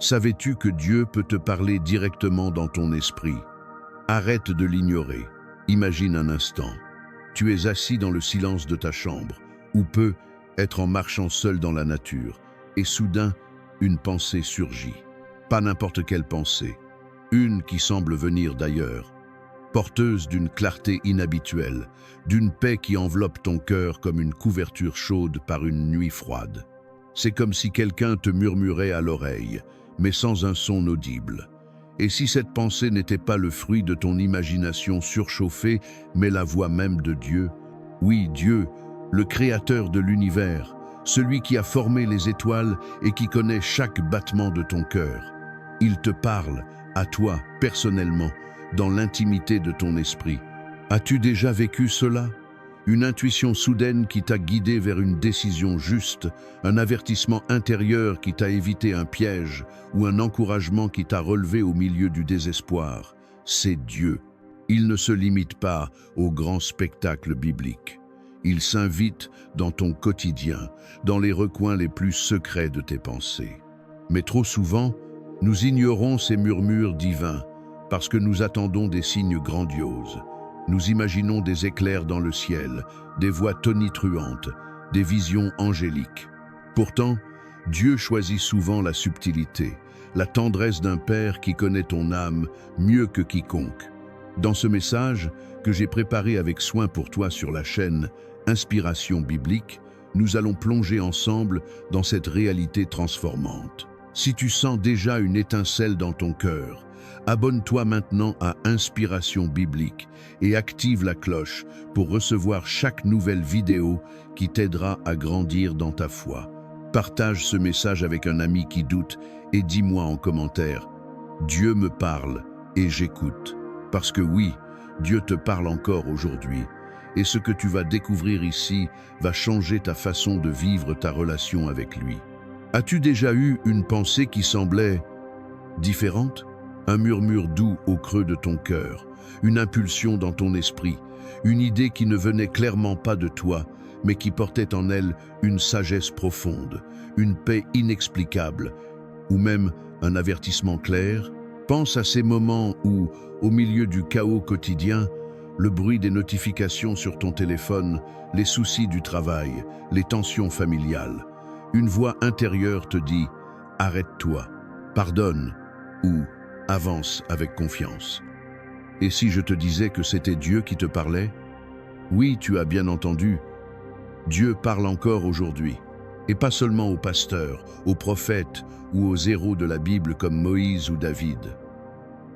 Savais-tu que Dieu peut te parler directement dans ton esprit? Arrête de l'ignorer. Imagine un instant. Tu es assis dans le silence de ta chambre, ou peut être en marchant seul dans la nature, et soudain, une pensée surgit. Pas n'importe quelle pensée, une qui semble venir d'ailleurs, porteuse d'une clarté inhabituelle, d'une paix qui enveloppe ton cœur comme une couverture chaude par une nuit froide. C'est comme si quelqu'un te murmurait à l'oreille, mais sans un son audible. Et si cette pensée n'était pas le fruit de ton imagination surchauffée, mais la voix même de Dieu? Oui, Dieu, le créateur de l'univers, celui qui a formé les étoiles et qui connaît chaque battement de ton cœur. Il te parle, à toi, personnellement, dans l'intimité de ton esprit. As-tu déjà vécu cela? Une intuition soudaine qui t'a guidé vers une décision juste, un avertissement intérieur qui t'a évité un piège ou un encouragement qui t'a relevé au milieu du désespoir. C'est Dieu. Il ne se limite pas au grand spectacle biblique. Il s'invite dans ton quotidien, dans les recoins les plus secrets de tes pensées. Mais trop souvent, nous ignorons ces murmures divins parce que nous attendons des signes grandioses. Nous imaginons des éclairs dans le ciel, des voix tonitruantes, des visions angéliques. Pourtant, Dieu choisit souvent la subtilité, la tendresse d'un Père qui connaît ton âme mieux que quiconque. Dans ce message que j'ai préparé avec soin pour toi sur la chaîne Inspiration biblique, nous allons plonger ensemble dans cette réalité transformante. Si tu sens déjà une étincelle dans ton cœur, abonne-toi maintenant à Inspiration biblique et active la cloche pour recevoir chaque nouvelle vidéo qui t'aidera à grandir dans ta foi. Partage ce message avec un ami qui doute et dis-moi en commentaire « Dieu me parle et j'écoute ». Parce que oui, Dieu te parle encore aujourd'hui et ce que tu vas découvrir ici va changer ta façon de vivre ta relation avec lui. As-tu déjà eu une pensée qui semblait différente? Un murmure doux au creux de ton cœur, une impulsion dans ton esprit, une idée qui ne venait clairement pas de toi, mais qui portait en elle une sagesse profonde, une paix inexplicable, ou même un avertissement clair? Pense à ces moments où, au milieu du chaos quotidien, le bruit des notifications sur ton téléphone, les soucis du travail, les tensions familiales, une voix intérieure te dit « Arrête-toi, pardonne » ou « Avance avec confiance ». Et si je te disais que c'était Dieu qui te parlait? Oui, tu as bien entendu. Dieu parle encore aujourd'hui. Et pas seulement aux pasteurs, aux prophètes ou aux héros de la Bible comme Moïse ou David.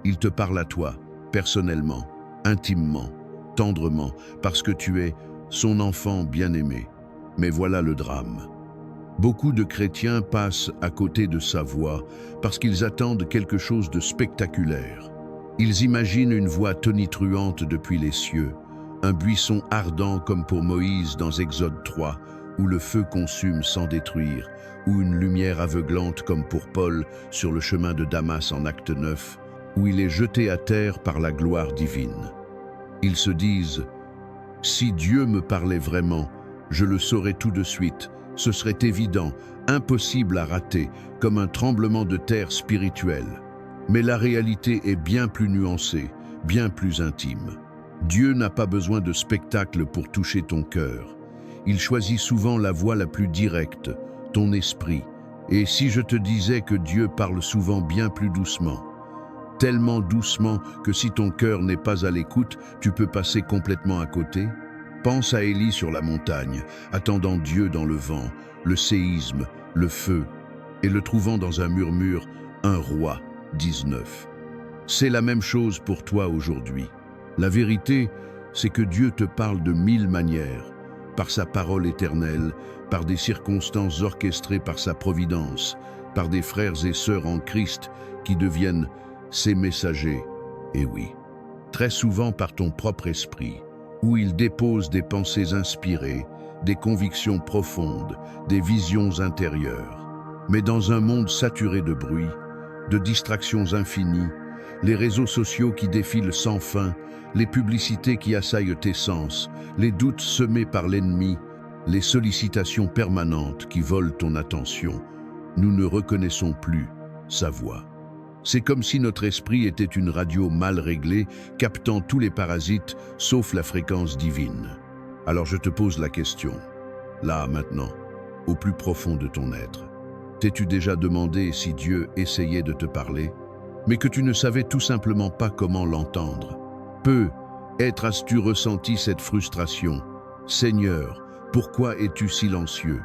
Il te parle à toi, personnellement, intimement, tendrement, parce que tu es son enfant bien-aimé. Mais voilà le drame. Beaucoup de chrétiens passent à côté de sa voix parce qu'ils attendent quelque chose de spectaculaire. Ils imaginent une voix tonitruante depuis les cieux, un buisson ardent comme pour Moïse dans Exode 3, où le feu consume sans détruire, ou une lumière aveuglante comme pour Paul sur le chemin de Damas en Acte 9, où il est jeté à terre par la gloire divine. Ils se disent « Si Dieu me parlait vraiment, je le saurais tout de suite. Ce serait évident, impossible à rater, comme un tremblement de terre spirituel. » Mais la réalité est bien plus nuancée, bien plus intime. Dieu n'a pas besoin de spectacle pour toucher ton cœur. Il choisit souvent la voie la plus directe, ton esprit. Et si je te disais que Dieu parle souvent bien plus doucement, tellement doucement que si ton cœur n'est pas à l'écoute, tu peux passer complètement à côté? Pense à Élie sur la montagne, attendant Dieu dans le vent, le séisme, le feu, et le trouvant dans un murmure, un roi, 19. C'est la même chose pour toi aujourd'hui. La vérité, c'est que Dieu te parle de 1000 manières, par sa parole éternelle, par des circonstances orchestrées par sa providence, par des frères et sœurs en Christ qui deviennent ses messagers, et oui, très souvent par ton propre esprit, où il dépose des pensées inspirées, des convictions profondes, des visions intérieures. Mais dans un monde saturé de bruit, de distractions infinies, les réseaux sociaux qui défilent sans fin, les publicités qui assaillent tes sens, les doutes semés par l'ennemi, les sollicitations permanentes qui volent ton attention, nous ne reconnaissons plus sa voix. C'est comme si notre esprit était une radio mal réglée, captant tous les parasites, sauf la fréquence divine. Alors je te pose la question, là, maintenant, au plus profond de ton être. T'es-tu déjà demandé si Dieu essayait de te parler, mais que tu ne savais tout simplement pas comment l'entendre? Peut-être as-tu ressenti cette frustration. Seigneur, pourquoi es-tu silencieux?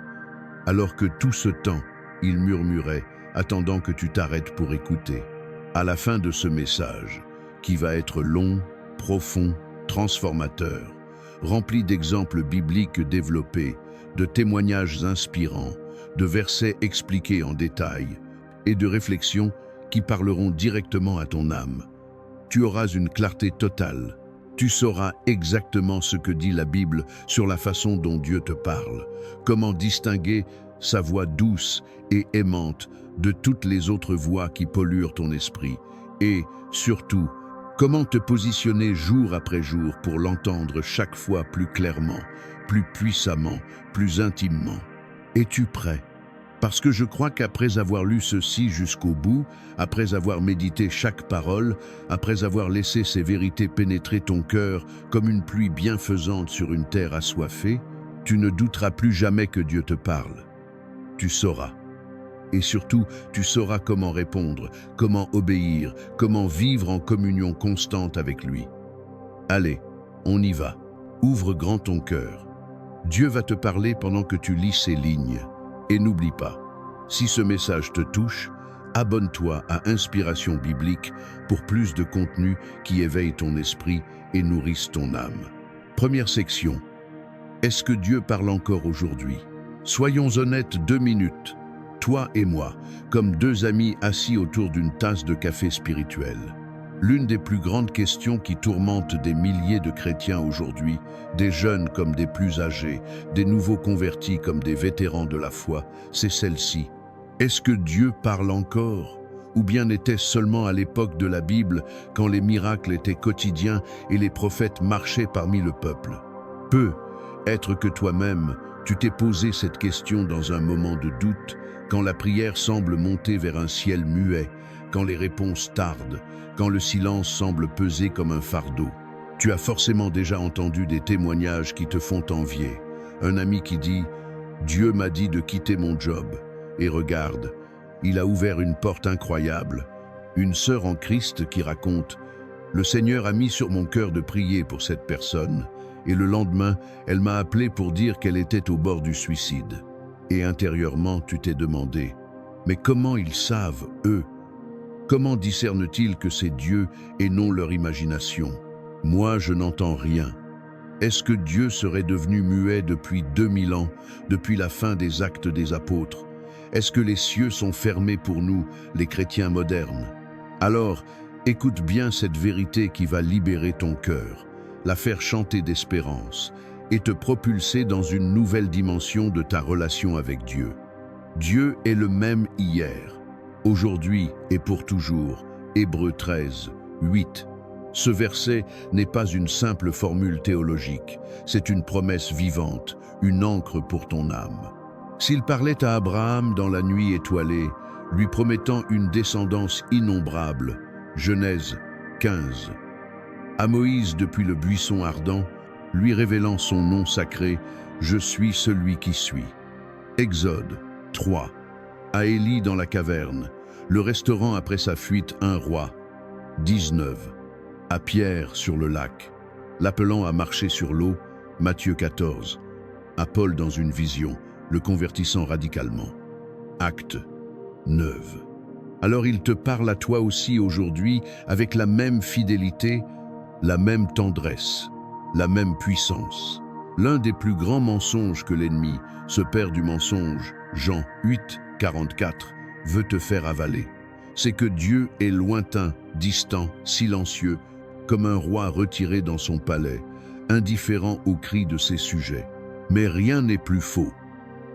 Alors que tout ce temps, il murmurait, attendant que tu t'arrêtes pour écouter. À la fin de ce message, qui va être long, profond, transformateur, rempli d'exemples bibliques développés, de témoignages inspirants, de versets expliqués en détail et de réflexions qui parleront directement à ton âme, tu auras une clarté totale. Tu sauras exactement ce que dit la Bible sur la façon dont Dieu te parle, comment distinguer sa voix douce et aimante de toutes les autres voix qui polluent ton esprit, et, surtout, comment te positionner jour après jour pour l'entendre chaque fois plus clairement, plus puissamment, plus intimement. Es-tu prêt? Parce que je crois qu'après avoir lu ceci jusqu'au bout, après avoir médité chaque parole, après avoir laissé ces vérités pénétrer ton cœur comme une pluie bienfaisante sur une terre assoiffée, tu ne douteras plus jamais que Dieu te parle. Tu sauras. Et surtout, tu sauras comment répondre, comment obéir, comment vivre en communion constante avec lui. Allez, on y va. Ouvre grand ton cœur. Dieu va te parler pendant que tu lis ces lignes. Et n'oublie pas, si ce message te touche, abonne-toi à Inspiration Biblique pour plus de contenu qui éveille ton esprit et nourrisse ton âme. Première section. Est-ce que Dieu parle encore aujourd'hui? Soyons honnêtes 2 minutes. Toi et moi, comme 2 amis assis autour d'une tasse de café spirituel. L'une des plus grandes questions qui tourmentent des milliers de chrétiens aujourd'hui, des jeunes comme des plus âgés, des nouveaux convertis comme des vétérans de la foi, c'est celle-ci. Est-ce que Dieu parle encore? Ou bien était-ce seulement à l'époque de la Bible, quand les miracles étaient quotidiens et les prophètes marchaient parmi le peuple? Peut-être que toi-même, tu t'es posé cette question dans un moment de doute, quand la prière semble monter vers un ciel muet, quand les réponses tardent, quand le silence semble peser comme un fardeau. Tu as forcément déjà entendu des témoignages qui te font envier. Un ami qui dit « Dieu m'a dit de quitter mon job. Et regarde, il a ouvert une porte incroyable. » Une sœur en Christ qui raconte « Le Seigneur a mis sur mon cœur de prier pour cette personne, et le lendemain, elle m'a appelé pour dire qu'elle était au bord du suicide. » Et intérieurement, tu t'es demandé « Mais comment ils savent, eux ? Comment discernent-ils que c'est Dieu et non leur imagination? Moi, je n'entends rien. Est-ce que Dieu serait devenu muet depuis 2000 ans, depuis la fin des Actes des Apôtres? Est-ce que les cieux sont fermés pour nous, les chrétiens modernes? Alors, écoute bien cette vérité qui va libérer ton cœur, la faire chanter d'espérance et te propulser dans une nouvelle dimension de ta relation avec Dieu. Dieu est le même hier, aujourd'hui et pour toujours. Hébreux 13, 8. Ce verset n'est pas une simple formule théologique, c'est une promesse vivante, une ancre pour ton âme. S'il parlait à Abraham dans la nuit étoilée, lui promettant une descendance innombrable, Genèse 15. À Moïse depuis le buisson ardent, lui révélant son nom sacré, je suis celui qui suis. Exode 3. À Élie dans la caverne, le restaurant après sa fuite un roi. 19. À Pierre sur le lac, l'appelant à marcher sur l'eau. Matthieu 14. À Paul dans une vision, le convertissant radicalement. Acte 9. Alors il te parle à toi aussi aujourd'hui avec la même fidélité, la même tendresse, la même puissance. L'un des plus grands mensonges que l'ennemi, ce père du mensonge, Jean 8, 44, veut te faire avaler. C'est que Dieu est lointain, distant, silencieux, comme un roi retiré dans son palais, indifférent aux cris de ses sujets. Mais rien n'est plus faux.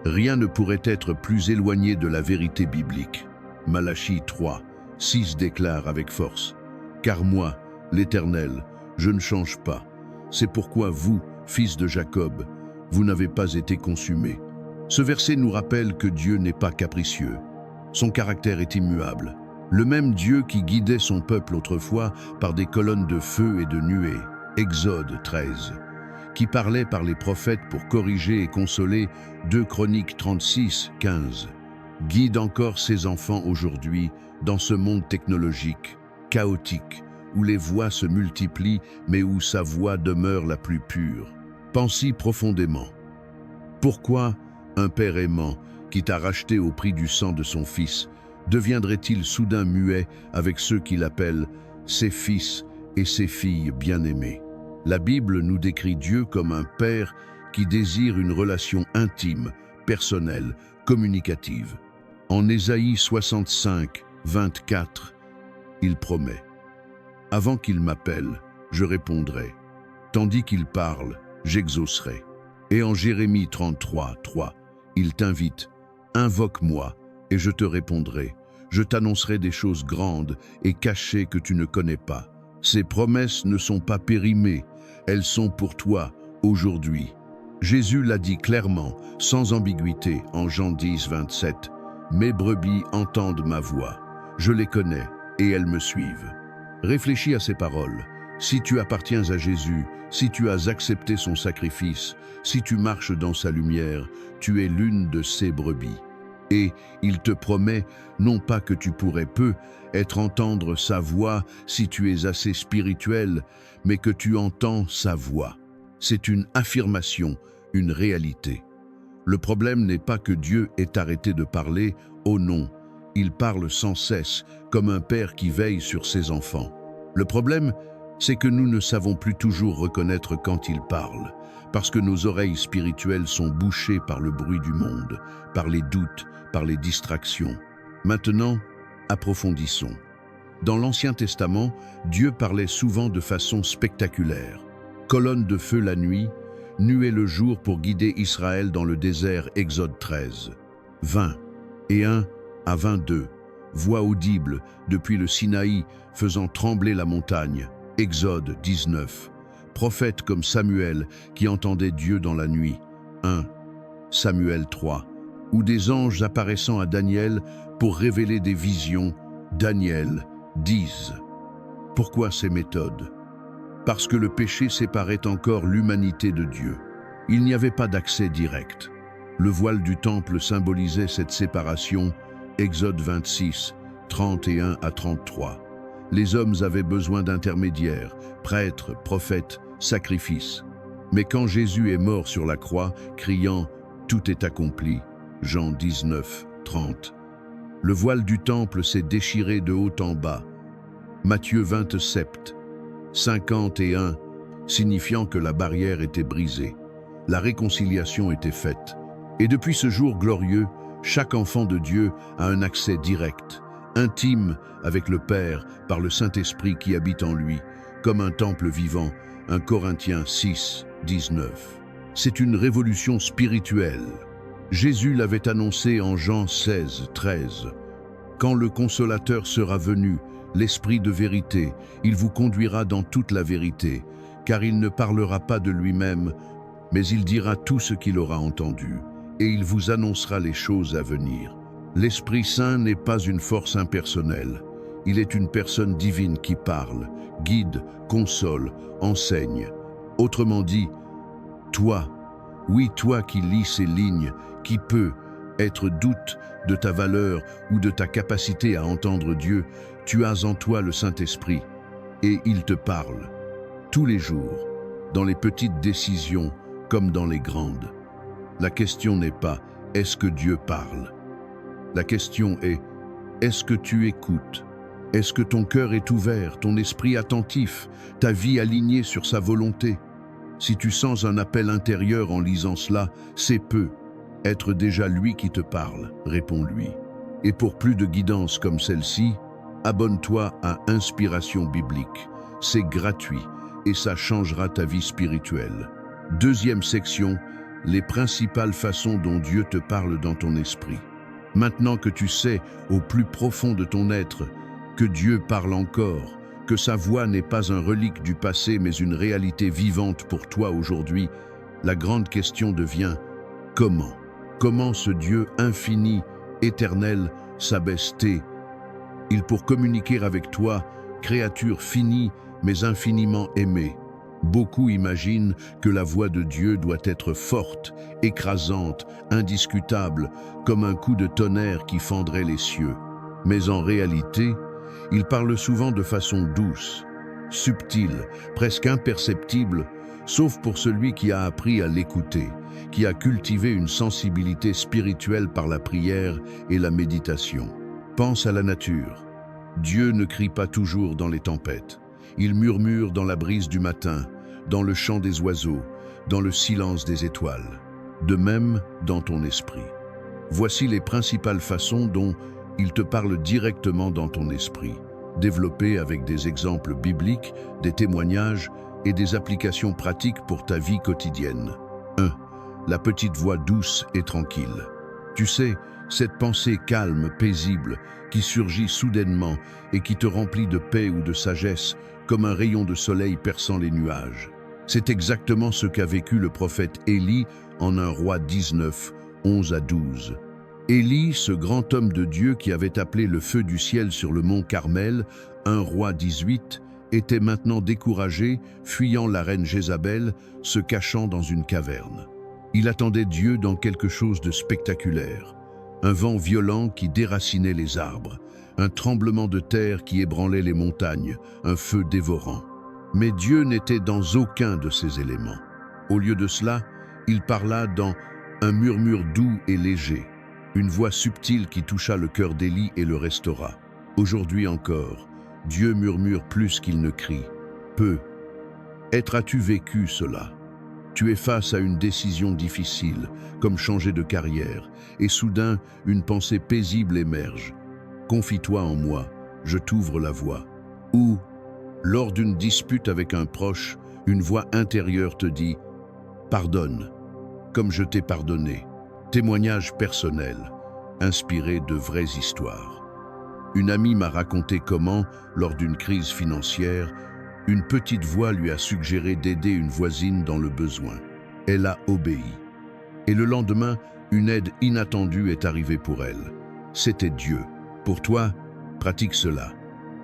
Rien ne pourrait être plus éloigné de la vérité biblique. Malachie 3, 6 déclare avec force « Car moi, l'Éternel, je ne change pas. C'est pourquoi vous, fils de Jacob, vous n'avez pas été consumés. » Ce verset nous rappelle que Dieu n'est pas capricieux. Son caractère est immuable. Le même Dieu qui guidait son peuple autrefois par des colonnes de feu et de nuées, Exode 13, qui parlait par les prophètes pour corriger et consoler, 2 Chroniques 36, 15, guide encore ses enfants aujourd'hui dans ce monde technologique, chaotique, où les voix se multiplient mais où sa voix demeure la plus pure. Pense-y profondément. Pourquoi un père aimant qui t'a racheté au prix du sang de son fils deviendrait-il soudain muet avec ceux qu'il appelle ses fils et ses filles bien-aimés? La Bible nous décrit Dieu comme un père qui désire une relation intime, personnelle, communicative. En Ésaïe 65, 24, il promet « Avant qu'il m'appelle, je répondrai. Tandis qu'il parle, j'exaucerai. » Et en Jérémie 33, 3, il t'invite « Invoque-moi et je te répondrai. Je t'annoncerai des choses grandes et cachées que tu ne connais pas. » Ces promesses ne sont pas périmées, elles sont pour toi aujourd'hui. Jésus l'a dit clairement, sans ambiguïté, en Jean 10, 27. « Mes brebis entendent ma voix, je les connais et elles me suivent. » Réfléchis à ces paroles. Si tu appartiens à Jésus, si tu as accepté son sacrifice, si tu marches dans sa lumière, tu es l'une de ses brebis. Et il te promet, non pas que tu pourrais être entendre sa voix si tu es assez spirituel, mais que tu entends sa voix. C'est une affirmation, une réalité. Le problème n'est pas que Dieu ait arrêté de parler, oh non, il parle sans cesse, comme un père qui veille sur ses enfants. Le problème, c'est que nous ne savons plus toujours reconnaître quand il parle, parce que nos oreilles spirituelles sont bouchées par le bruit du monde, par les doutes, par les distractions. Maintenant, approfondissons. Dans l'Ancien Testament, Dieu parlait souvent de façon spectaculaire. Colonne de feu la nuit, nuée le jour pour guider Israël dans le désert, Exode 13. 20 et 1 à 22. Voix audible depuis le Sinaï faisant trembler la montagne, Exode 19. Prophète comme Samuel qui entendait Dieu dans la nuit, 1 Samuel 3. Ou des anges apparaissant à Daniel pour révéler des visions, Daniel 10. Pourquoi ces méthodes? Parce que le péché séparait encore l'humanité de Dieu. Il n'y avait pas d'accès direct. Le voile du temple symbolisait cette séparation, Exode 26, 31 à 33. Les hommes avaient besoin d'intermédiaires, prêtres, prophètes, sacrifices. Mais quand Jésus est mort sur la croix, criant « Tout est accompli », Jean 19, 30. Le voile du temple s'est déchiré de haut en bas. Matthieu 27, 51, signifiant que la barrière était brisée. La réconciliation était faite. Et depuis ce jour glorieux, chaque enfant de Dieu a un accès direct, intime avec le Père par le Saint-Esprit qui habite en lui, comme un temple vivant, 1 Corinthiens 6, 19. C'est une révolution spirituelle. Jésus l'avait annoncé en Jean 16, 13. « Quand le Consolateur sera venu, l'Esprit de vérité, il vous conduira dans toute la vérité, car il ne parlera pas de lui-même, mais il dira tout ce qu'il aura entendu, et il vous annoncera les choses à venir. » L'Esprit Saint n'est pas une force impersonnelle. Il est une personne divine qui parle, guide, console, enseigne. Autrement dit, toi, oui toi qui lis ces lignes, qui peut être doute de ta valeur ou de ta capacité à entendre Dieu, tu as en toi le Saint-Esprit et il te parle, tous les jours, dans les petites décisions comme dans les grandes. La question n'est pas « est-ce que Dieu parle ?» La question est « est-ce que tu écoutes ?» Est-ce que ton cœur est ouvert, ton esprit attentif, ta vie alignée sur sa volonté? Si tu sens un appel intérieur en lisant cela, c'est peu. Être déjà lui qui te parle, réponds-lui. Et pour plus de guidance comme celle-ci, abonne-toi à Inspiration Biblique. C'est gratuit et ça changera ta vie spirituelle. Deuxième section, les principales façons dont Dieu te parle dans ton esprit. Maintenant que tu sais, au plus profond de ton être, que Dieu parle encore, que sa voix n'est pas un relique du passé mais une réalité vivante pour toi aujourd'hui, la grande question devient comment? Comment ce Dieu infini, Éternel, s'abaisse-t. Il pour communiquer avec toi, créature finie mais infiniment aimée. Beaucoup imaginent que la voix de Dieu doit être forte, écrasante, indiscutable, comme un coup de tonnerre qui fendrait les cieux. Mais en réalité, il parle souvent de façon douce, subtile, presque imperceptible, sauf pour celui qui a appris à l'écouter, qui a cultivé une sensibilité spirituelle par la prière et la méditation. Pense à la nature. Dieu ne crie pas toujours dans les tempêtes. Il murmure dans la brise du matin, dans le chant des oiseaux, dans le silence des étoiles. De même, dans ton esprit. Voici les principales façons dont il te parle directement dans ton esprit, développées avec des exemples bibliques, des témoignages et des applications pratiques pour ta vie quotidienne. 1. La petite voix douce et tranquille. Tu sais, cette pensée calme, paisible, qui surgit soudainement et qui te remplit de paix ou de sagesse, comme un rayon de soleil perçant les nuages. C'est exactement ce qu'a vécu le prophète Élie en 1 Roi 19, 11 à 12. Élie, ce grand homme de Dieu qui avait appelé le feu du ciel sur le mont Carmel, 1 Roi 18, était maintenant découragé, fuyant la reine Jézabel, se cachant dans une caverne. Il attendait Dieu dans quelque chose de spectaculaire. Un vent violent qui déracinait les arbres, un tremblement de terre qui ébranlait les montagnes, un feu dévorant. Mais Dieu n'était dans aucun de ces éléments. Au lieu de cela, il parla dans un murmure doux et léger, une voix subtile qui toucha le cœur d'Élie et le restaura. Aujourd'hui encore, Dieu murmure plus qu'il ne crie. Peu. As-tu vécu cela? Tu es face à une décision difficile, comme changer de carrière, et soudain, une pensée paisible émerge. Confie-toi en moi, je t'ouvre la voie. Ou, lors d'une dispute avec un proche, une voix intérieure te dit « Pardonne, comme je t'ai pardonné ». Témoignage personnel, inspiré de vraies histoires. Une amie m'a raconté comment, lors d'une crise financière, une petite voix lui a suggéré d'aider une voisine dans le besoin. Elle a obéi. Et le lendemain, une aide inattendue est arrivée pour elle. C'était Dieu. Pour toi, pratique cela.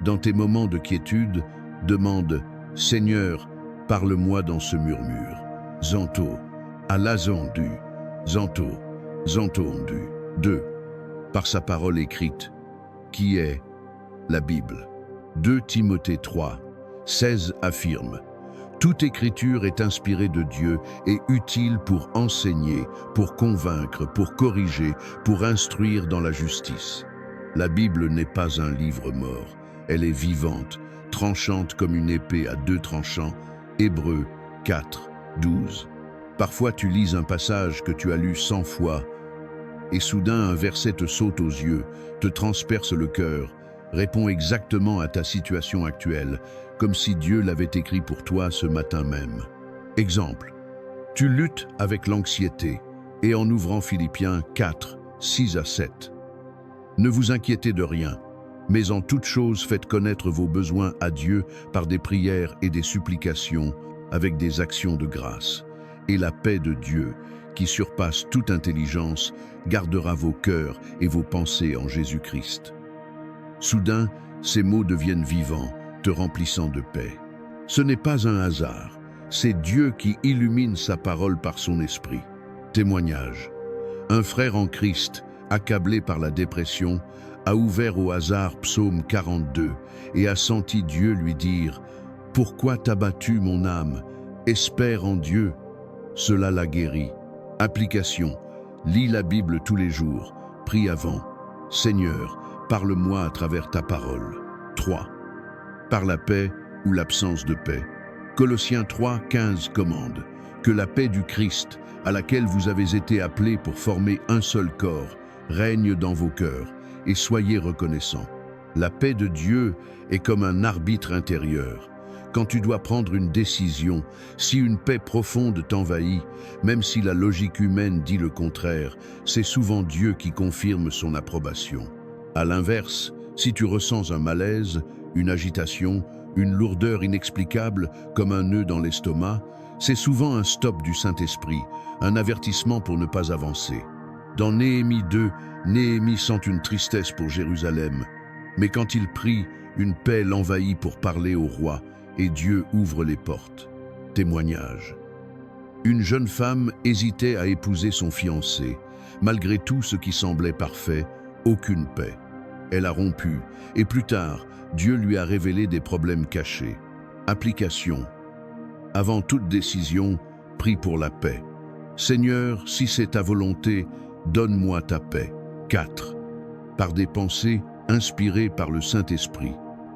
Dans tes moments de quiétude, demande « Seigneur, parle-moi dans ce murmure. Zanto, alazandu, zanto, zantondu. » 2. Par sa parole écrite, qui est la Bible. 2 Timothée 3, 16 affirme « Toute écriture est inspirée de Dieu et utile pour enseigner, pour convaincre, pour corriger, pour instruire dans la justice. » La Bible n'est pas un livre mort, elle est vivante, tranchante comme une épée à 2 tranchants. Hébreux 4, 12. Parfois tu lis un passage que tu as lu 100 fois, et soudain un verset te saute aux yeux, te transperce le cœur, répond exactement à ta situation actuelle, comme si Dieu l'avait écrit pour toi ce matin même. Exemple, tu luttes avec l'anxiété, et en ouvrant Philippiens 4, 6 à 7. Ne vous inquiétez de rien, mais en toute chose faites connaître vos besoins à Dieu par des prières et des supplications, avec des actions de grâce. Et la paix de Dieu, qui surpasse toute intelligence, gardera vos cœurs et vos pensées en Jésus-Christ. Soudain, ces mots deviennent vivants, te remplissant de paix. Ce n'est pas un hasard, c'est Dieu qui illumine sa parole par son esprit. Témoignage. Un frère en Christ, accablé par la dépression, a ouvert au hasard Psaume 42 et a senti Dieu lui dire « Pourquoi t'as battu mon âme? Espère en Dieu. » Cela l'a guéri. Application. Lis la Bible tous les jours. Prie avant. Seigneur, parle-moi à travers ta parole. 3. Par la paix ou l'absence de paix. Colossiens 3, 15 commande que la paix du Christ, à laquelle vous avez été appelés pour former un seul corps, règne dans vos cœurs, et soyez reconnaissants. La paix de Dieu est comme un arbitre intérieur. Quand tu dois prendre une décision, si une paix profonde t'envahit, même si la logique humaine dit le contraire, c'est souvent Dieu qui confirme son approbation. À l'inverse, si tu ressens un malaise, une agitation, une lourdeur inexplicable comme un nœud dans l'estomac, c'est souvent un stop du Saint-Esprit, un avertissement pour ne pas avancer. Dans Néhémie 2, Néhémie sent une tristesse pour Jérusalem. Mais quand il prie, une paix l'envahit pour parler au roi, et Dieu ouvre les portes. Témoignage. Une jeune femme hésitait à épouser son fiancé. Malgré tout ce qui semblait parfait, aucune paix. Elle a rompu, et plus tard, Dieu lui a révélé des problèmes cachés. Application. Avant toute décision, prie pour la paix. Seigneur, si c'est ta volonté, donne-moi ta paix. 4. Par des pensées inspirées par le Saint-Esprit.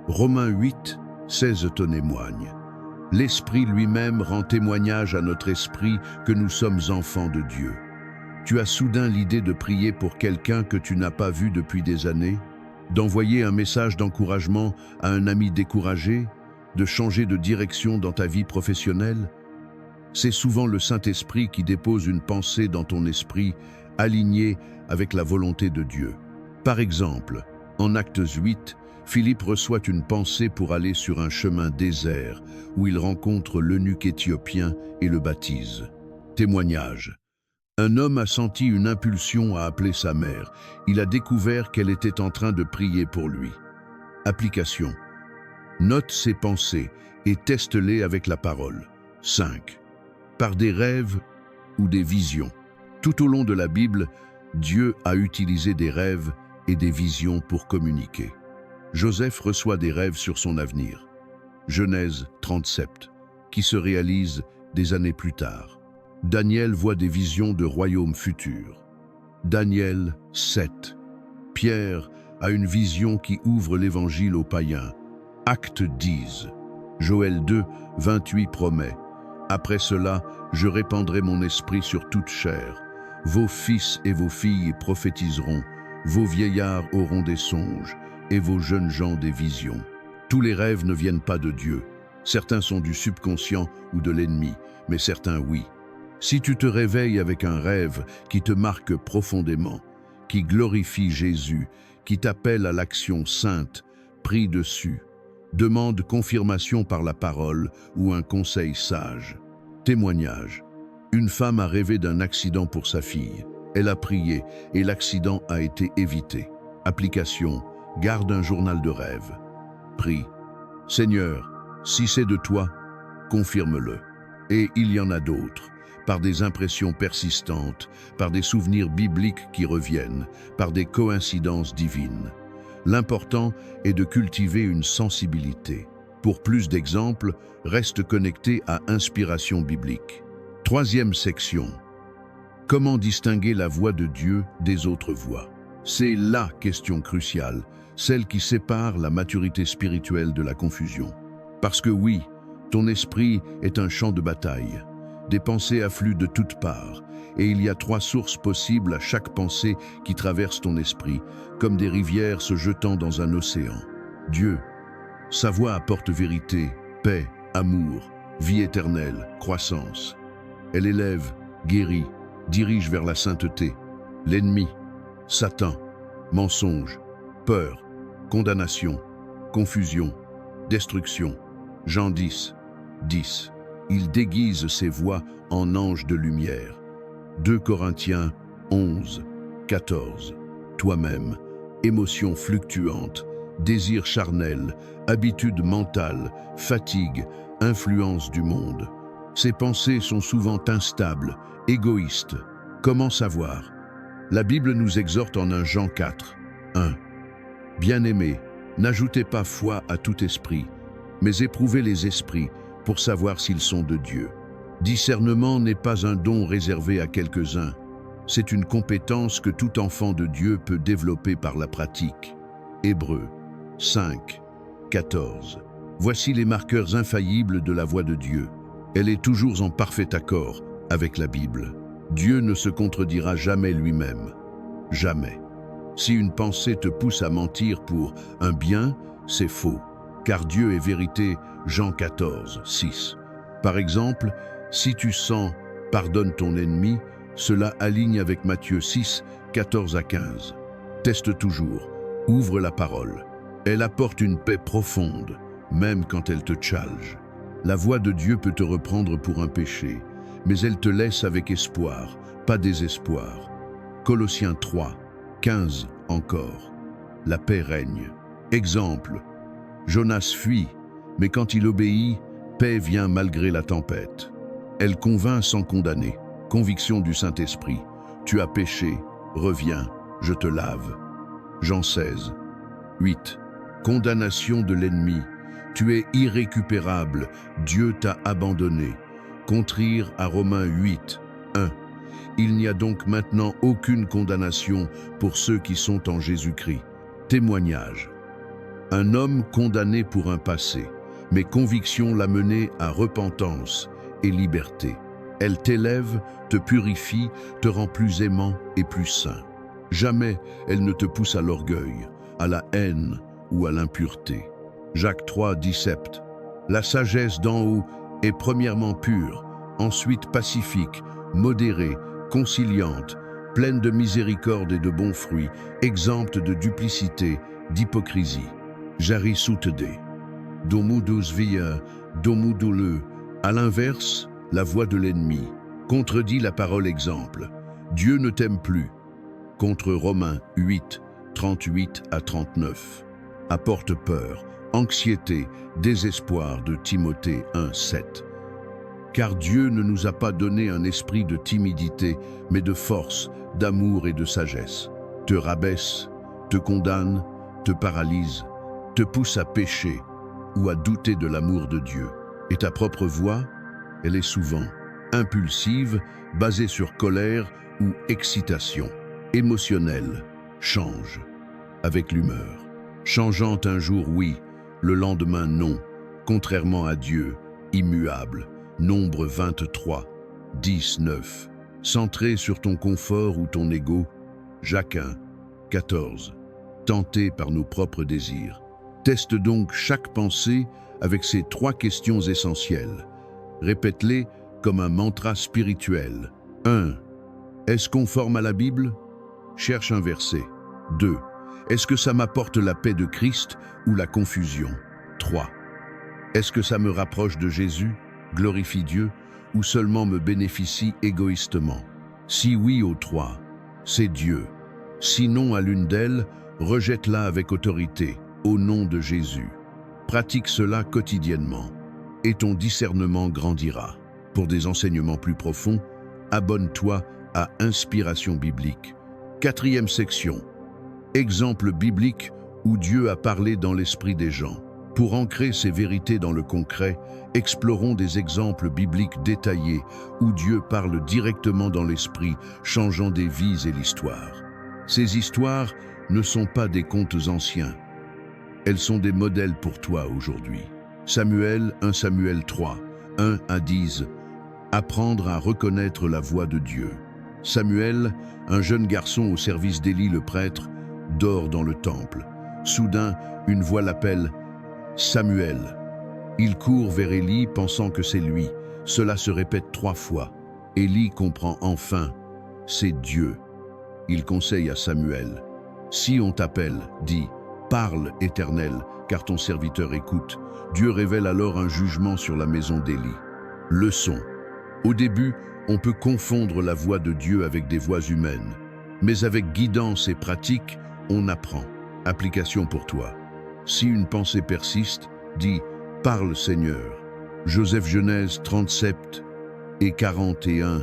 Romains 8, 16 témoigne. L'Esprit lui-même rend témoignage à notre esprit que nous sommes enfants de Dieu. Tu as soudain l'idée de prier pour quelqu'un que tu n'as pas vu depuis des années, d'envoyer un message d'encouragement à un ami découragé, de changer de direction dans ta vie professionnelle. C'est souvent le Saint-Esprit qui dépose une pensée dans ton esprit, alignée avec la volonté de Dieu. Par exemple, en Actes 8, Philippe reçoit une pensée pour aller sur un chemin désert où il rencontre l'eunuque éthiopien et le baptise. Témoignage. Un homme a senti une impulsion à appeler sa mère. Il a découvert qu'elle était en train de prier pour lui. Application. Note ses pensées et teste-les avec la parole. 5. Par des rêves ou des visions. Tout au long de la Bible, Dieu a utilisé des rêves et des visions pour communiquer. Joseph reçoit des rêves sur son avenir. Genèse 37, qui se réalise des années plus tard. Daniel voit des visions de royaumes futurs. Daniel 7. Pierre a une vision qui ouvre l'évangile aux païens. Actes 10. Joël 2, 28 promet. Après cela, je répandrai mon esprit sur toute chair. Vos fils et vos filles prophétiseront. Vos vieillards auront des songes et vos jeunes gens des visions. Tous les rêves ne viennent pas de Dieu. Certains sont du subconscient ou de l'ennemi, mais certains oui. Si tu te réveilles avec un rêve qui te marque profondément, qui glorifie Jésus, qui t'appelle à l'action sainte, prie dessus. Demande confirmation par la parole ou un conseil sage. Témoignage. Une femme a rêvé d'un accident pour sa fille. Elle a prié et l'accident a été évité. Application. Garde un journal de rêve. Prie. Seigneur, si c'est de toi, confirme-le. Et il y en a d'autres, par des impressions persistantes, par des souvenirs bibliques qui reviennent, par des coïncidences divines. L'important est de cultiver une sensibilité. Pour plus d'exemples, reste connecté à Inspiration biblique. 3e section. Comment distinguer la voix de Dieu des autres voix? C'est la question cruciale, celle qui sépare la maturité spirituelle de la confusion. Parce que oui, ton esprit est un champ de bataille. Des pensées affluent de toutes parts, et il y a 3 sources possibles à chaque pensée qui traverse ton esprit, comme des rivières se jetant dans un océan. Dieu. Sa voix apporte vérité, paix, amour, vie éternelle, croissance. Elle élève, guérit, dirige vers la sainteté. L'ennemi. Satan. Mensonge. Peur. Condamnation. Confusion. Destruction. Jean 10. 10. Il déguise ses voix en anges de lumière. 2 Corinthiens 11, 14. Toi-même, émotions fluctuantes, désirs charnels, habitudes mentales, fatigue, influence du monde. Ces pensées sont souvent instables, égoïstes. Comment savoir? La Bible nous exhorte en 1 Jean 4, 1. Bien-aimés, n'ajoutez pas foi à tout esprit, mais éprouvez les esprits pour savoir s'ils sont de Dieu. Discernement n'est pas un don réservé à quelques-uns. C'est une compétence que tout enfant de Dieu peut développer par la pratique. Hébreux 5, 14. Voici les marqueurs infaillibles de la voix de Dieu. Elle est toujours en parfait accord avec la Bible. Dieu ne se contredira jamais lui-même. Jamais. Si une pensée te pousse à mentir pour un bien, c'est faux, car Dieu est vérité. Jean 14, 6. Par exemple, si tu sens « pardonne ton ennemi », cela aligne avec Matthieu 6, 14 à 15. Teste toujours, ouvre la parole. Elle apporte une paix profonde, même quand elle te challenge. La voix de Dieu peut te reprendre pour un péché, mais elle te laisse avec espoir, pas désespoir. Colossiens 3, 15 encore. La paix règne. Exemple, Jonas fuit, mais quand il obéit, paix vient malgré la tempête. Elle convainc sans condamner. Conviction du Saint-Esprit. Tu as péché, reviens, je te lave. Jean 16, 8. Condamnation de l'ennemi. Tu es irrécupérable, Dieu t'a abandonné. Contraire à Romains 8, 1. Il n'y a donc maintenant aucune condamnation pour ceux qui sont en Jésus-Christ. Témoignage. Un homme condamné pour un passé, mais conviction l'a mené à repentance et liberté. Elle t'élève, te purifie, te rend plus aimant et plus saint. Jamais elle ne te pousse à l'orgueil, à la haine ou à l'impureté. Jacques 3, 17. La sagesse d'en haut est premièrement pure, ensuite pacifique, modérée, conciliante, pleine de miséricorde et de bons fruits, exempte de duplicité, d'hypocrisie. Jari soutede. Domudus via, domudule. À l'inverse, la voix de l'ennemi contredit la parole exemple. Dieu ne t'aime plus. Contre Romains 8, 38 à 39. Apporte peur, anxiété, désespoir de Timothée 1, 7. Car Dieu ne nous a pas donné un esprit de timidité, mais de force, d'amour et de sagesse. Te rabaisse, te condamne, te paralyse, te pousse à pécher ou à douter de l'amour de Dieu. Et ta propre voix, elle est souvent impulsive, basée sur colère ou excitation. Émotionnelle, change, avec l'humeur. Changeant un jour, oui, le lendemain, non, contrairement à Dieu, immuable. Nombre 23, 10, 9. Centré sur ton confort ou ton ego. Jacques 1, 14. Tenté par nos propres désirs. Teste donc chaque pensée avec ces 3 questions essentielles. Répète-les comme un mantra spirituel. 1. Est-ce conforme à la Bible? Cherche un verset. 2. Est-ce que ça m'apporte la paix de Christ ou la confusion? 3. Est-ce que ça me rapproche de Jésus, glorifie Dieu, ou seulement me bénéficie égoïstement? Si oui aux 3, c'est Dieu. Sinon à l'une d'elles, rejette-la avec autorité, au nom de Jésus. Pratique cela quotidiennement, et ton discernement grandira. Pour des enseignements plus profonds, abonne-toi à Inspiration biblique. 4e section. Exemple biblique où Dieu a parlé dans l'esprit des gens. Pour ancrer ces vérités dans le concret, explorons des exemples bibliques détaillés où Dieu parle directement dans l'esprit, changeant des vies et l'histoire. Ces histoires ne sont pas des contes anciens. Elles sont des modèles pour toi aujourd'hui. Samuel 1 Samuel 3, 1 à 10. Apprendre à reconnaître la voix de Dieu. Samuel, un jeune garçon au service d'Élie le prêtre, dort dans le temple. Soudain, une voix l'appelle « Samuel ». Il court vers Élie pensant que c'est lui. Cela se répète 3 fois. Élie comprend enfin « c'est Dieu ». Il conseille à Samuel « Si on t'appelle, dis « Parle, Éternel, car ton serviteur écoute ». Dieu révèle alors un jugement sur la maison d'Élie. Leçon. Au début, on peut confondre la voix de Dieu avec des voix humaines. Mais avec guidance et pratique, on apprend. Application pour toi. Si une pensée persiste, dis « Parle Seigneur ». Joseph Genèse 37 et 41.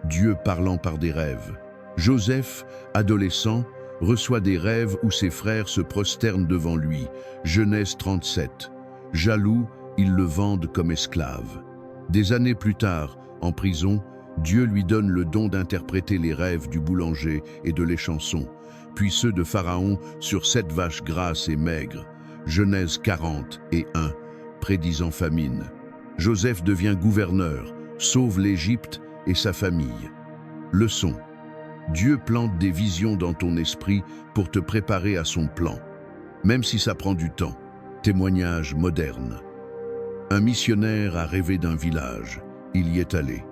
Dieu parlant par des rêves. Joseph, adolescent, reçoit des rêves où ses frères se prosternent devant lui. Genèse 37. Jaloux, ils le vendent comme esclave. Des années plus tard, en prison, Dieu lui donne le don d'interpréter les rêves du boulanger et de l'échanson, puis ceux de Pharaon sur 7 vaches grasses et maigres. Genèse 40 et 1, prédisant famine. Joseph devient gouverneur, sauve l'Égypte et sa famille. Leçon. Dieu plante des visions dans ton esprit pour te préparer à son plan, même si ça prend du temps. Témoignage moderne. Un missionnaire a rêvé d'un village, il y est allé,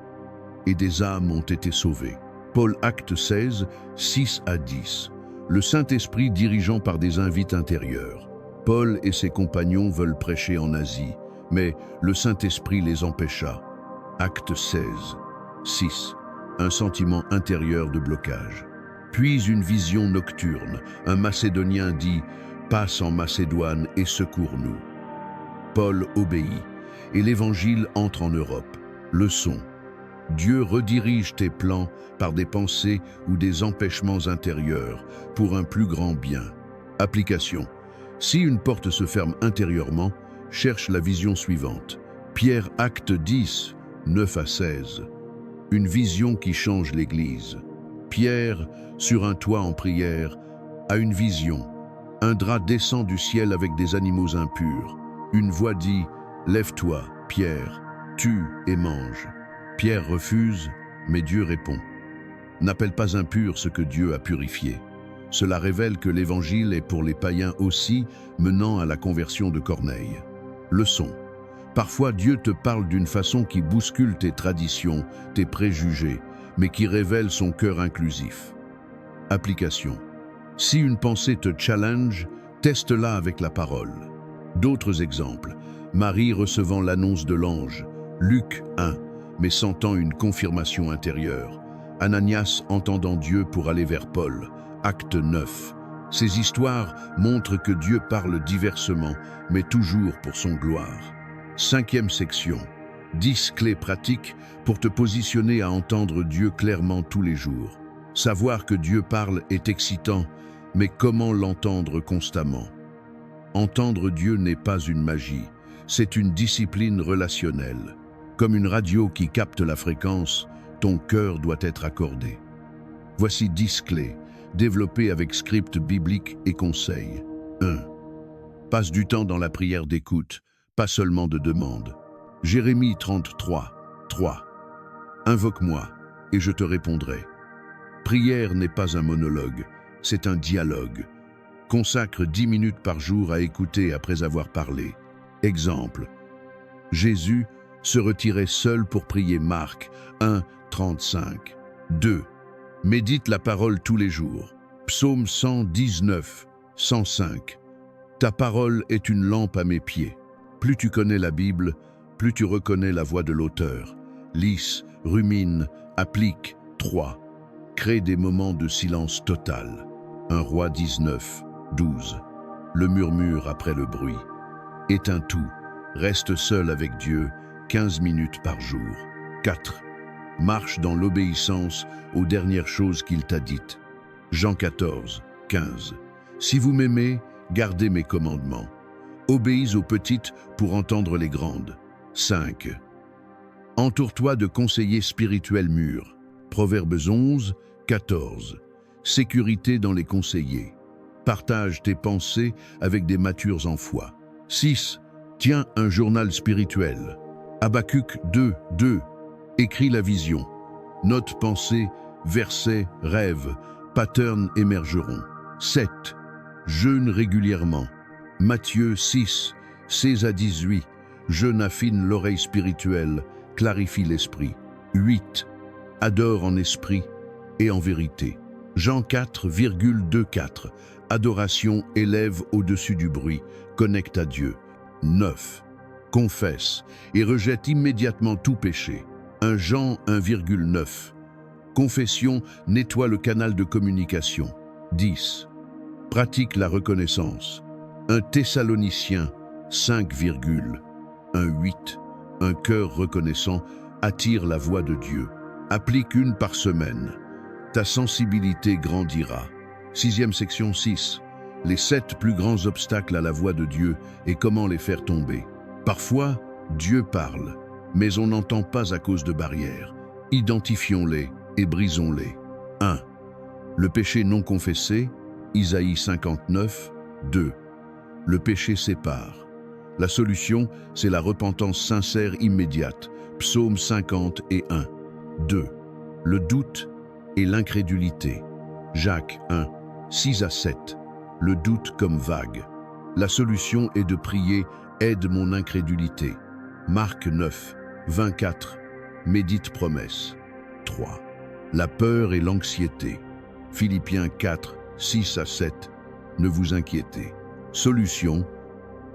et des âmes ont été sauvées. Paul acte 16, 6 à 10. Le Saint-Esprit dirigeant par des invites intérieurs. Paul et ses compagnons veulent prêcher en Asie, mais le Saint-Esprit les empêcha. Acte 16, 6. Un sentiment intérieur de blocage. Puis une vision nocturne. Un Macédonien dit « Passe en Macédoine et secours-nous ». Paul obéit, et l'Évangile entre en Europe. Leçon. Dieu redirige tes plans par des pensées ou des empêchements intérieurs pour un plus grand bien. Application. Si une porte se ferme intérieurement, cherche la vision suivante. Pierre, acte 10, 9 à 16. Une vision qui change l'Église. Pierre, sur un toit en prière, a une vision. Un drap descend du ciel avec des animaux impurs. Une voix dit « Lève-toi, Pierre, tue et mange ». Pierre refuse, mais Dieu répond. N'appelle pas impur ce que Dieu a purifié. Cela révèle que l'Évangile est pour les païens aussi, menant à la conversion de Corneille. Leçon. Parfois Dieu te parle d'une façon qui bouscule tes traditions, tes préjugés, mais qui révèle son cœur inclusif. Application. Si une pensée te challenge, teste-la avec la parole. D'autres exemples. Marie recevant l'annonce de l'ange, Luc 1, mais sentant une confirmation intérieure. Ananias entendant Dieu pour aller vers Paul, acte 9. Ces histoires montrent que Dieu parle diversement, mais toujours pour son gloire. 5e section. 10 clés pratiques pour te positionner à entendre Dieu clairement tous les jours. Savoir que Dieu parle est excitant, mais comment l'entendre constamment? Entendre Dieu n'est pas une magie, c'est une discipline relationnelle. Comme une radio qui capte la fréquence, ton cœur doit être accordé. Voici 10 clés, développées avec script biblique et conseils. 1. Passe du temps dans la prière d'écoute, pas seulement de demande. Jérémie 33, 3. Invoque-moi, et je te répondrai. Prière n'est pas un monologue, c'est un dialogue. Consacre 10 minutes par jour à écouter après avoir parlé. Exemple. Jésus se retirait seul pour prier. Marc 1, 35. 2. Médite la parole tous les jours. Psaume 119, 105. Ta parole est une lampe à mes pieds. Plus tu connais la Bible, plus tu reconnais la voix de l'auteur. Lis, rumine, applique. 3. Crée des moments de silence total. 1 Roi 19, 12. Le murmure après le bruit. Éteins tout. Reste seul avec Dieu 15 minutes par jour. 4. Marche dans l'obéissance aux dernières choses qu'il t'a dites. Jean 14, 15. Si vous m'aimez, gardez mes commandements. Obéis aux petites pour entendre les grandes. 5. Entoure-toi de conseillers spirituels mûrs. Proverbes 11, 14. Sécurité dans les conseillers. Partage tes pensées avec des matures en foi. 6. Tiens un journal spirituel. Habacuc 2, 2. Écris la vision. Note pensées, versets, rêves, patterns émergeront. 7. Jeûne régulièrement. Matthieu 6, 16 à 18. Jeûne affine l'oreille spirituelle, clarifie l'esprit. 8. Adore en esprit et en vérité. Jean 4,24. Adoration élève au-dessus du bruit, connecte à Dieu. 9. Confesse et rejette immédiatement tout péché. 1 Jean 1,9. Confession nettoie le canal de communication. 10. Pratique la reconnaissance. 1 Thessaloniciens 5,18. Un cœur reconnaissant attire la voix de Dieu. Applique une par semaine. Ta sensibilité grandira. 6e section 6. Les 7 plus grands obstacles à la voix de Dieu et comment les faire tomber. Parfois, Dieu parle, mais on n'entend pas à cause de barrières. Identifions-les et brisons-les. 1. Le péché non confessé, Isaïe 59, 2. Le péché sépare. La solution, c'est la repentance sincère immédiate, Psaume 50 et 1. 2. Le doute et l'incrédulité, Jacques 1, 6 à 7. Le doute comme vague. La solution est de prier « Aide mon incrédulité ». Marc 9, 24. Médite promesse. 3. La peur et l'anxiété. Philippiens 4, 6 à 7. Ne vous inquiétez. Solution.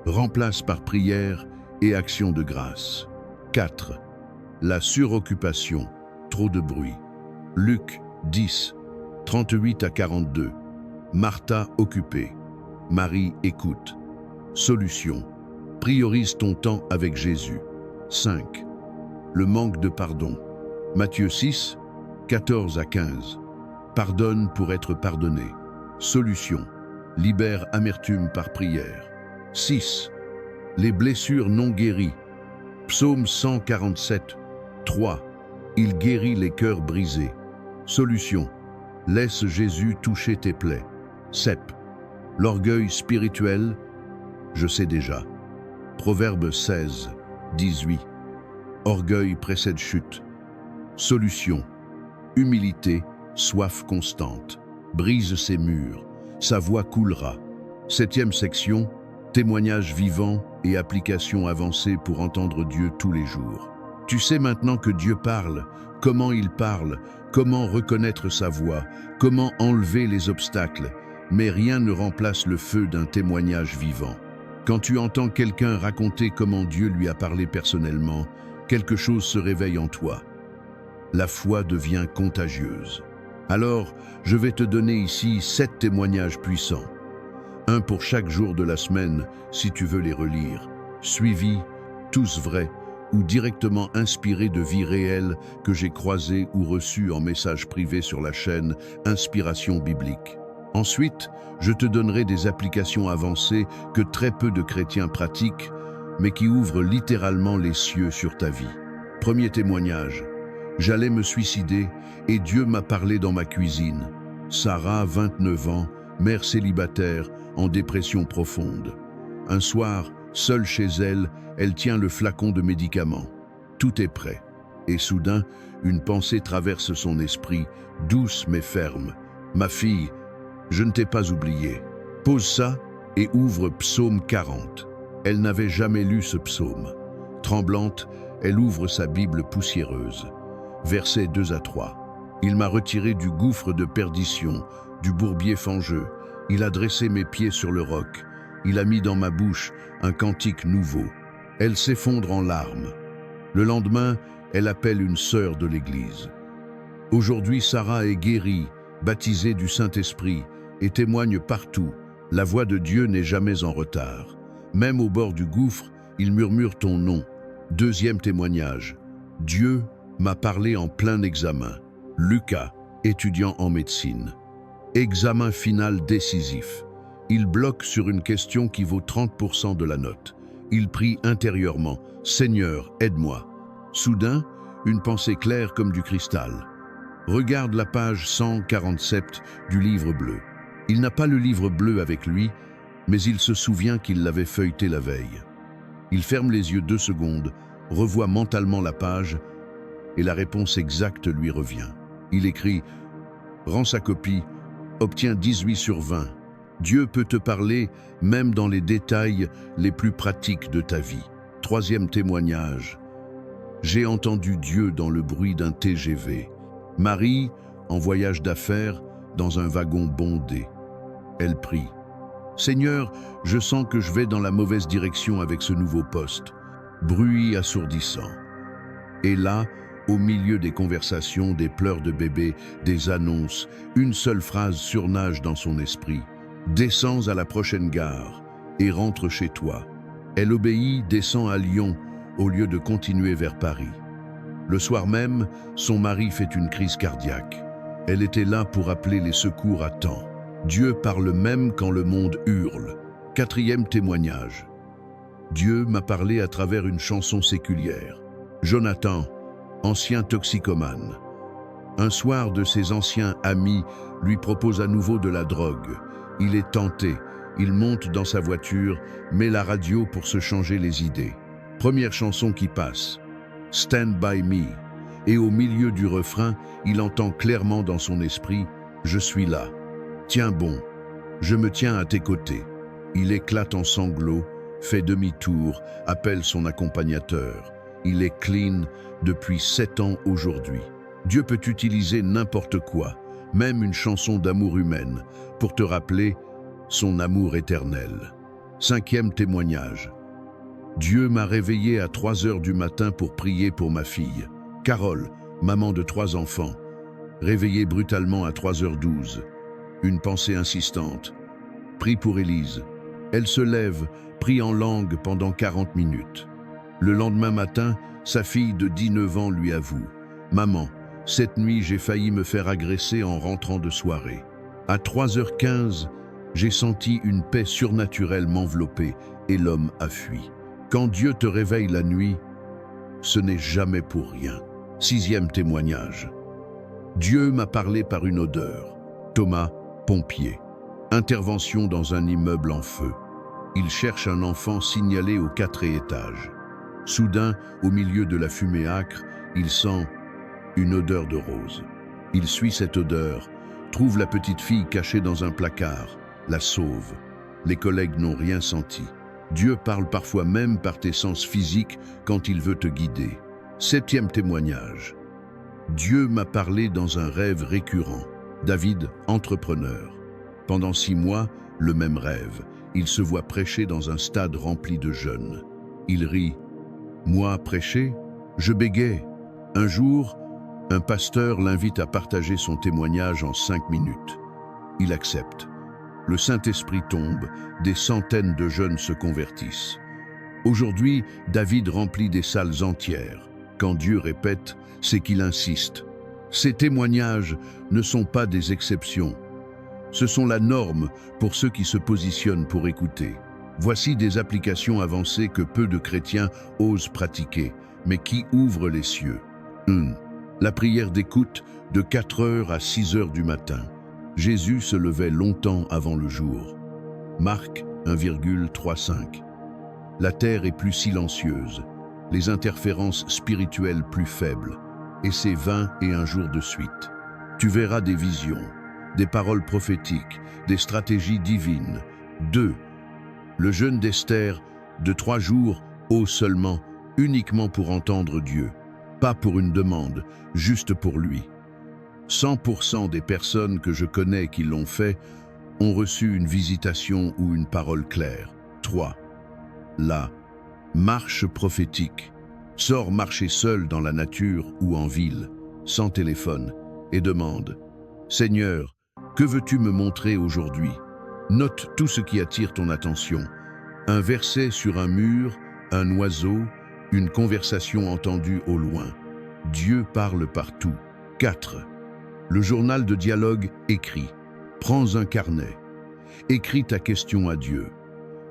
Remplace par prière et action de grâce. 4. La suroccupation. Trop de bruit. Luc 10, 38 à 42. Martha occupée. Marie écoute. Solution. Priorise ton temps avec Jésus. 5. Le manque de pardon. Matthieu 6, 14 à 15. Pardonne pour être pardonné. Solution. Libère amertume par prière. 6. Les blessures non guéries. Psaume 147, 3. Il guérit les cœurs brisés. Solution. Laisse Jésus toucher tes plaies. 7. L'orgueil spirituel. Je sais déjà. Proverbe 16, 18. Orgueil précède chute. Solution. Humilité, soif constante. Brise ses murs. Sa voix coulera. 7e section. Témoignage vivant et application avancée pour entendre Dieu tous les jours. Tu sais maintenant que Dieu parle, comment il parle, comment reconnaître sa voix, comment enlever les obstacles, mais rien ne remplace le feu d'un témoignage vivant. Quand tu entends quelqu'un raconter comment Dieu lui a parlé personnellement, quelque chose se réveille en toi. La foi devient contagieuse. Alors, je vais te donner ici 7 témoignages puissants. Un pour chaque jour de la semaine, si tu veux les relire, suivis, tous vrais, ou directement inspirés de vies réelles que j'ai croisées ou reçues en message privé sur la chaîne Inspiration biblique. Ensuite, je te donnerai des applications avancées que très peu de chrétiens pratiquent, mais qui ouvrent littéralement les cieux sur ta vie. Premier témoignage. J'allais me suicider et Dieu m'a parlé dans ma cuisine. Sarah, 29 ans, mère célibataire, en dépression profonde. Un soir, seule chez elle, elle tient le flacon de médicaments. Tout est prêt. Et soudain, une pensée traverse son esprit, douce mais ferme. Ma fille, je ne t'ai pas oublié. Pose ça et ouvre Psaume 40. Elle n'avait jamais lu ce psaume. Tremblante, elle ouvre sa Bible poussiéreuse. Versets 2 à 3. Il m'a retiré du gouffre de perdition, du bourbier fangeux. Il a dressé mes pieds sur le roc. Il a mis dans ma bouche un cantique nouveau. Elle s'effondre en larmes. Le lendemain, elle appelle une sœur de l'Église. Aujourd'hui, Sarah est guérie, baptisée du Saint-Esprit et témoigne partout. La voix de Dieu n'est jamais en retard. Même au bord du gouffre, il murmure ton nom. Deuxième témoignage. Dieu m'a parlé en plein examen. Lucas, étudiant en médecine. Examen final décisif. Il bloque sur une question qui vaut 30% de la note. Il prie intérieurement. « Seigneur, aide-moi ». Soudain, une pensée claire comme du cristal. Regarde la page 147 du livre bleu. Il n'a pas le livre bleu avec lui, mais il se souvient qu'il l'avait feuilleté la veille. Il ferme les yeux 2 secondes, revoit mentalement la page, et la réponse exacte lui revient. Il écrit « Rends sa copie, obtiens 18 sur 20. Dieu peut te parler même dans les détails les plus pratiques de ta vie. » Troisième témoignage. J'ai entendu Dieu dans le bruit d'un TGV. Marie, en voyage d'affaires, dans un wagon bondé. Elle prie. Seigneur, je sens que je vais dans la mauvaise direction avec ce nouveau poste. Bruit assourdissant. Et là, au milieu des conversations, des pleurs de bébé, des annonces, une seule phrase surnage dans son esprit. Descends à la prochaine gare et rentre chez toi. Elle obéit, descend à Lyon au lieu de continuer vers Paris. Le soir même, son mari fait une crise cardiaque. Elle était là pour appeler les secours à temps. Dieu parle même quand le monde hurle. Quatrième témoignage. Dieu m'a parlé à travers une chanson séculière. Jonathan, ancien toxicomane. Un soir, de ses anciens amis lui propose à nouveau de la drogue. Il est tenté. Il monte dans sa voiture, met la radio pour se changer les idées. Première chanson qui passe. Stand by me. Et au milieu du refrain, il entend clairement dans son esprit « Je suis là. Tiens bon. Je me tiens à tes côtés. » Il éclate en sanglots, fait demi-tour, appelle son accompagnateur. Il est clean depuis 7 ans aujourd'hui. Dieu peut utiliser n'importe quoi, même une chanson d'amour humaine, pour te rappeler son amour éternel. Cinquième témoignage. Dieu m'a réveillé à 3 heures du matin pour prier pour ma fille. Carole, maman de 3 enfants. Réveillé brutalement à 3h12. Une pensée insistante. Prie pour Élise. Elle se lève, prie en langue pendant 40 minutes. Le lendemain matin, sa fille de 19 ans lui avoue « Maman, cette nuit j'ai failli me faire agresser en rentrant de soirée. À 3h15, j'ai senti une paix surnaturelle m'envelopper et l'homme a fui. Quand Dieu te réveille la nuit, ce n'est jamais pour rien. » 6e témoignage. Dieu m'a parlé par une odeur. Thomas, pompier. Intervention dans un immeuble en feu. Il cherche un enfant signalé au 4e étage. Soudain, au milieu de la fumée âcre, il sent une odeur de rose. Il suit cette odeur, trouve la petite fille cachée dans un placard, la sauve. Les collègues n'ont rien senti. Dieu parle parfois même par tes sens physiques quand il veut te guider. 7e témoignage. Dieu m'a parlé dans un rêve récurrent. David, entrepreneur. Pendant 6 mois, le même rêve. Il se voit prêcher dans un stade rempli de jeunes. Il rit. Moi, prêcher? Je bégaye. Un jour, un pasteur l'invite à partager son témoignage en 5 minutes. Il accepte. Le Saint-Esprit tombe, des centaines de jeunes se convertissent. Aujourd'hui, David remplit des salles entières. Quand Dieu répète, c'est qu'il insiste. Ces témoignages ne sont pas des exceptions. Ce sont la norme pour ceux qui se positionnent pour écouter. Voici des applications avancées que peu de chrétiens osent pratiquer, mais qui ouvrent les cieux. 1. La prière d'écoute de 4h à 6h du matin. Jésus se levait longtemps avant le jour. Marc 1,35. La terre est plus silencieuse, les interférences spirituelles plus faibles, et c'est 21 jours de suite. Tu verras des visions, des paroles prophétiques, des stratégies divines. 2. Le jeûne d'Esther de 3 jours, seulement, uniquement pour entendre Dieu, pas pour une demande, juste pour lui. 100% des personnes que je connais qui l'ont fait ont reçu une visitation ou une parole claire. 3. La marche prophétique. Sors marcher seul dans la nature ou en ville, sans téléphone, et demande « Seigneur, que veux-tu me montrer aujourd'hui ?» Note tout ce qui attire ton attention. Un verset sur un mur, un oiseau, une conversation entendue au loin. Dieu parle partout. 4. Le journal de dialogue écrit. Prends un carnet. Écris ta question à Dieu.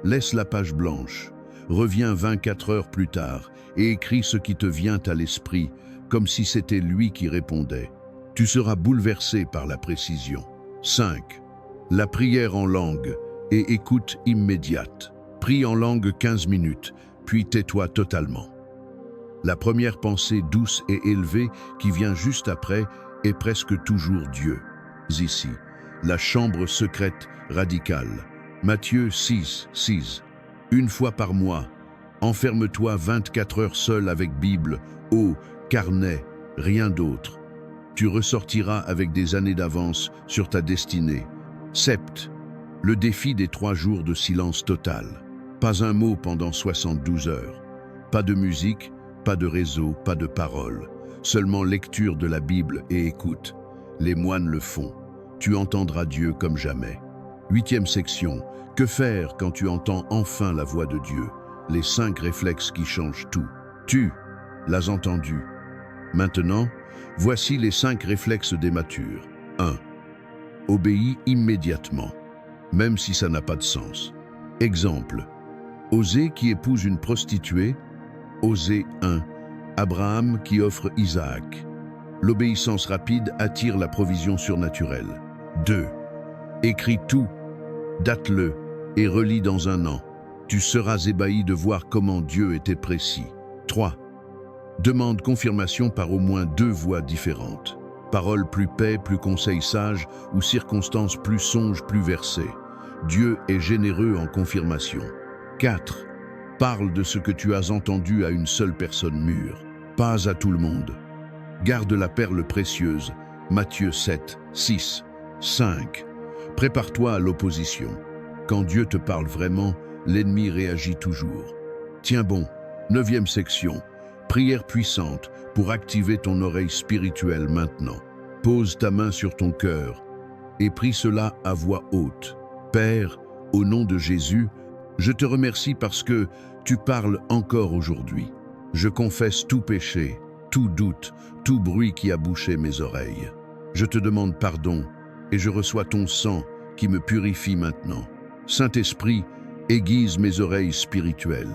Laisse la page blanche. Reviens 24 heures plus tard et écris ce qui te vient à l'esprit, comme si c'était lui qui répondait. Tu seras bouleversé par la précision. 5. La prière en langue et écoute immédiate. Prie en langue 15 minutes, puis tais-toi totalement. La première pensée douce et élevée qui vient juste après est presque toujours Dieu. Ici, la chambre secrète radicale. Matthieu 6, 6. Une fois par mois, enferme-toi 24 heures seul avec Bible, eau, carnet, rien d'autre. Tu ressortiras avec des années d'avance sur ta destinée. 7. Le défi des 3 jours de silence total. Pas un mot pendant 72 heures. Pas de musique, pas de réseau, pas de parole. Seulement lecture de la Bible et écoute. Les moines le font. Tu entendras Dieu comme jamais. 8e section. Que faire quand tu entends enfin la voix de Dieu? Les 5 réflexes qui changent tout. Tu l'as entendu. Maintenant, voici les 5 réflexes des matures. 1. Obéis immédiatement, même si ça n'a pas de sens. Exemple. Osée qui épouse une prostituée. Osée 1. Abraham qui offre Isaac. L'obéissance rapide attire la provision surnaturelle. 2. Écris tout, date-le et relis dans un an. Tu seras ébahi de voir comment Dieu était précis. 3. Demande confirmation par au moins 2 voix différentes. Parole plus paix, plus conseil sage, ou circonstances plus songes, plus versées. Dieu est généreux en confirmation. 4. Parle de ce que tu as entendu à une seule personne mûre, pas à tout le monde. Garde la perle précieuse. Matthieu 7, 6. 5. Prépare-toi à l'opposition. Quand Dieu te parle vraiment, l'ennemi réagit toujours. Tiens bon, 9e section. Prière puissante pour activer ton oreille spirituelle maintenant. Pose ta main sur ton cœur et prie cela à voix haute. Père, au nom de Jésus, je te remercie parce que tu parles encore aujourd'hui. Je confesse tout péché, tout doute, tout bruit qui a bouché mes oreilles. Je te demande pardon et je reçois ton sang qui me purifie maintenant. Saint-Esprit, aiguise mes oreilles spirituelles.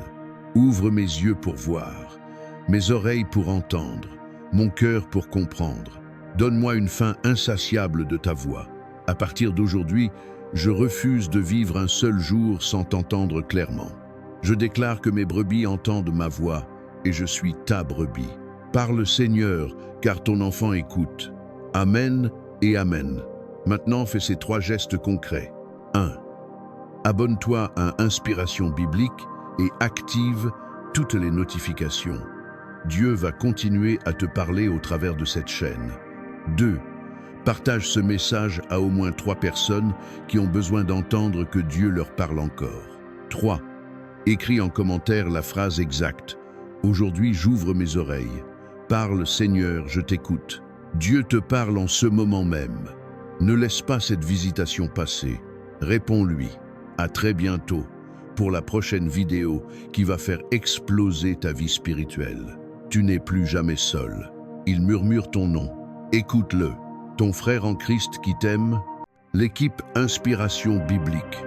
Ouvre mes yeux pour voir, mes oreilles pour entendre, mon cœur pour comprendre. Donne-moi une faim insatiable de ta voix. À partir d'aujourd'hui, je refuse de vivre un seul jour sans t'entendre clairement. Je déclare que mes brebis entendent ma voix et je suis ta brebis. Parle Seigneur, car ton enfant écoute. Amen et Amen. Maintenant, fais ces 3 gestes concrets. 1. Abonne-toi à Inspiration Biblique et active toutes les notifications. Dieu va continuer à te parler au travers de cette chaîne. 2. Partage ce message à au moins 3 personnes qui ont besoin d'entendre que Dieu leur parle encore. 3. Écris en commentaire la phrase exacte. Aujourd'hui, j'ouvre mes oreilles. Parle, Seigneur, je t'écoute. Dieu te parle en ce moment même. Ne laisse pas cette visitation passer. Réponds-lui. À très bientôt pour la prochaine vidéo qui va faire exploser ta vie spirituelle. Tu n'es plus jamais seul. Il murmure ton nom. Écoute-le. Ton frère en Christ qui t'aime, l'équipe Inspiration Biblique.